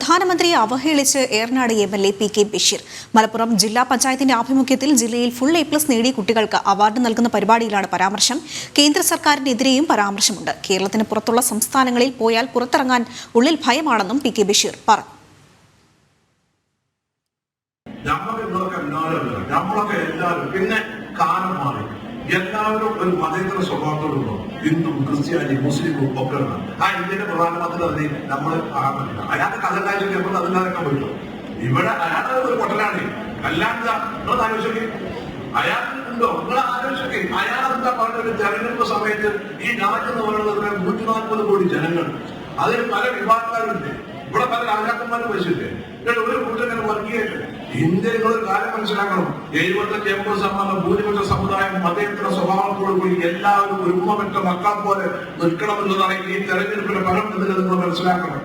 പ്രധാനമന്ത്രിയെ അവഹേളിച്ച് Eranad MLA P K. Basheer. Malappuram ജില്ലാ പഞ്ചായത്തിന്റെ ആഭിമുഖ്യത്തിൽ ജില്ലയിൽ ഫുൾ A+ നേടിയ കുട്ടികൾക്ക് അവാർഡ് നൽകുന്ന പരിപാടിയിലാണ് പരാമർശം. കേന്ദ്ര സർക്കാരിനെതിരെയും പരാമർശമുണ്ട്. കേരളത്തിന് പുറത്തുള്ള സംസ്ഥാനങ്ങളിൽ പോയാൽ പുറത്തിറങ്ങാൻ ഉള്ളിൽ ഭയമാണെന്നും പി.കെ. ബഷീർ പറഞ്ഞു. എല്ലാവരും ഒരു മതേതര സ്വഭാവത്തോടുണ്ടോ? ഹിന്ദു, ക്രിസ്ത്യാനി, മുസ്ലിമും ഒക്കെ ഇന്ത്യയുടെ പ്രധാനമന്ത്രി തന്നെ നമ്മൾ അയാൾക്ക് കഥകാഴ്ച നമ്മൾ അതിനൊക്കെ പോയിട്ടോ. ഇവിടെ അയാളെ ഒരു പൊട്ടലാണ്. അല്ലാണ്ട് നിങ്ങൾ ആലോചിക്കേ, അയാൾ ഉണ്ടോ? നിങ്ങൾ ആലോചിക്കേ, അയാളെന്താ പറഞ്ഞ ഒരു തെരഞ്ഞെടുപ്പ് സമയത്ത് ഈ രാജ്യം എന്ന് പറയുന്നത് 140 കോടി ജനങ്ങൾ, അതിൽ പല വിഭാഗക്കാരുണ്ട്. ഇവിടെ പല രാജാക്കന്മാരും വെച്ചിട്ട് ഒരു കൂട്ടം വർഗീയല്ലേ. ഇന്ത്യയിലൊരു കാര്യം മനസ്സിലാക്കണം, 75-80% ഭൂരിപക്ഷ സമുദായം മതേതര സ്വഭാവത്തോടു കൂടി എല്ലാവരും ഒരു ഉമ്മ മക്കൾ പോലെ നിൽക്കണമെന്നതാണ് ഈ തെരഞ്ഞെടുപ്പിന്റെ ഫലം എന്ന് നിങ്ങൾ മനസ്സിലാക്കണം.